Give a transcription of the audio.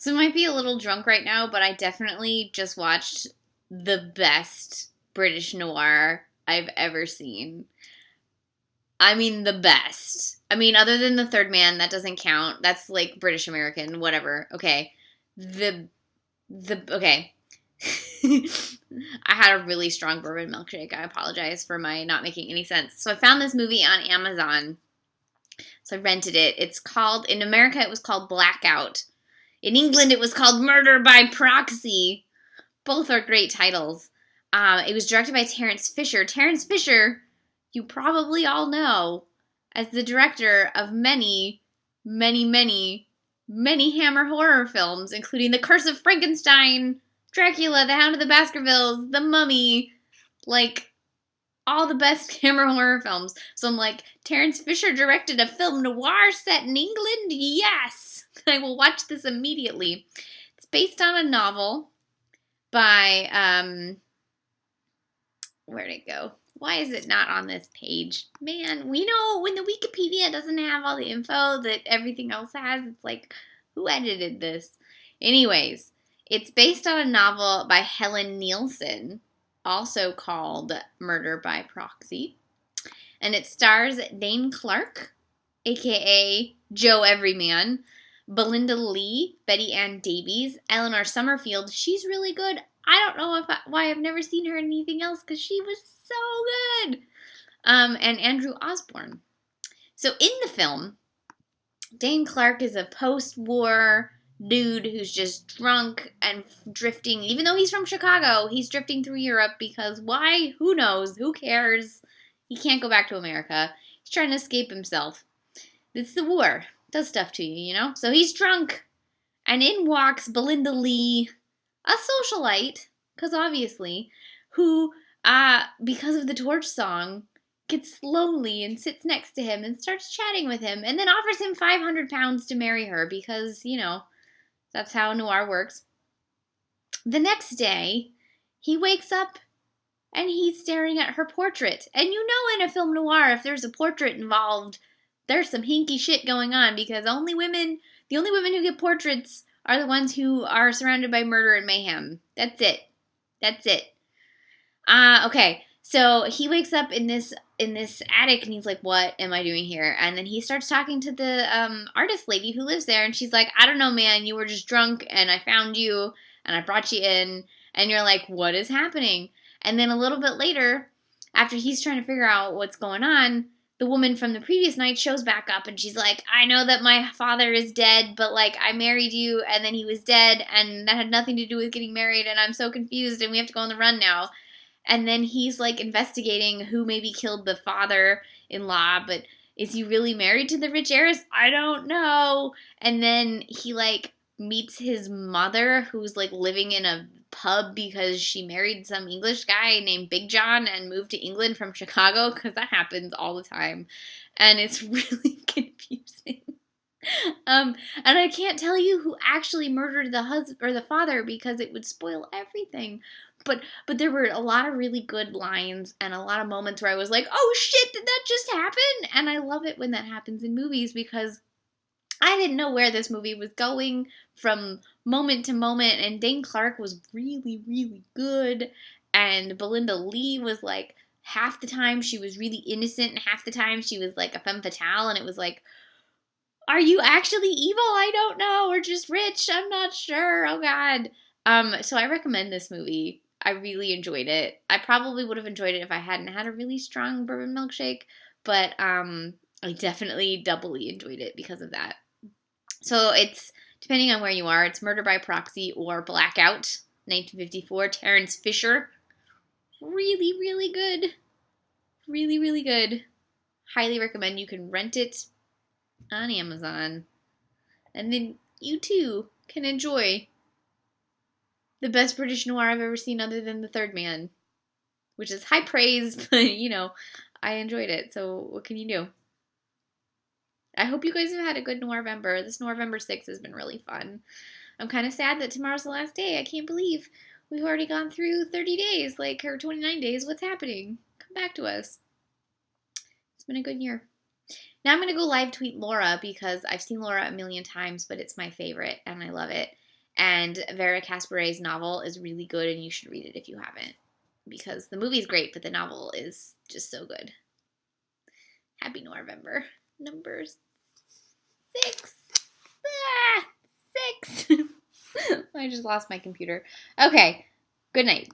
So I might be a little drunk right now, but I definitely just watched the best British noir I've ever seen. I mean, the best. I mean, other than The Third Man, that doesn't count. That's like British American, whatever. Okay. Okay. I had a really strong bourbon milkshake. I apologize for my not making any sense. So I found this movie on Amazon. So I rented it. In America, it was called Blackout. In England, it was called Murder by Proxy. Both are great titles. It was directed by Terence Fisher. Terence Fisher, you probably all know as the director of many, many, many, many Hammer horror films, including The Curse of Frankenstein, Dracula, The Hound of the Baskervilles, The Mummy, like all the best Hammer horror films. So I'm like, Terence Fisher directed a film noir set in England? Yes! I will watch this immediately. It's based on a novel by, where'd it go? Why is it not on this page? Man, we know when the Wikipedia doesn't have all the info that everything else has, it's like, who edited this? Anyways, it's based on a novel by Helen Nielsen, also called Murder by Proxy. And it stars Dane Clark, a.k.a. Joe Everyman, Belinda Lee, Betty Ann Davies, Eleanor Summerfield. She's really good. I don't know why I've never seen her in anything else because she was so good. And Andrew Osborne. So in the film, Dane Clark is a post-war dude who's just drunk and drifting. Even though he's from Chicago, he's drifting through Europe because why? Who knows? Who cares? He can't go back to America. He's trying to escape himself. It's the war. It does stuff to you, you know? So he's drunk. And in walks Belinda Lee, a socialite, because obviously, who, because of the Torch song, gets lonely and sits next to him and starts chatting with him and then offers him 500 pounds to marry her because, you know, that's how noir works. The next day, he wakes up and he's staring at her portrait. And you know in a film noir, if there's a portrait involved, there's some hinky shit going on because the only women who get portraits are the ones who are surrounded by murder and mayhem. That's it. Okay. So he wakes up in this attic and he's like, what am I doing here? And then he starts talking to the artist lady who lives there and she's like, I don't know, man, you were just drunk and I found you and I brought you in. And you're like, what is happening? And then a little bit later, after he's trying to figure out what's going on, the woman from the previous night shows back up and she's like, I know that my father is dead, but like I married you and then he was dead and that had nothing to do with getting married and I'm so confused and we have to go on the run now. And then he's like investigating who maybe killed the father-in-law, but is he really married to the rich heiress? I don't know. And then he like meets his mother who's like living in a pub because she married some English guy named Big John and moved to England from Chicago because that happens all the time. And it's really confusing. And I can't tell you who actually murdered the husband or the father because it would spoil everything. But there were a lot of really good lines and a lot of moments where I was like, oh shit, did that just happen? And I love it when that happens in movies because I didn't know where this movie was going from moment to moment. And Dane Clark was really, really good. And Belinda Lee was like, half the time she was really innocent and half the time she was like a femme fatale. And it was like, are you actually evil? I don't know. Or just rich? I'm not sure. Oh God. So I recommend this movie. I really enjoyed it. I probably would have enjoyed it if I hadn't had a really strong bourbon milkshake, but I definitely doubly enjoyed it because of that. So it's, depending on where you are, it's Murder by Proxy or Blackout, 1954, Terence Fisher. Really, really good. Really, really good. Highly recommend. You can rent it on Amazon. And then you too can enjoy the best British noir I've ever seen other than The Third Man, which is high praise, but, you know, I enjoyed it, so what can you do? I hope you guys have had a good Noirvember. This Noirvember 6 has been really fun. I'm kind of sad that tomorrow's the last day. I can't believe we've already gone through 30 days, or 29 days. What's happening? Come back to us. It's been a good year. Now I'm going to go live tweet Laura because I've seen Laura a million times, but it's my favorite, and I love it. And Vera Casperay's novel is really good, and you should read it if you haven't. Because the movie's great, but the novel is just so good. Happy Noirvember. Number 6. 6. I just lost my computer. Okay. Good night.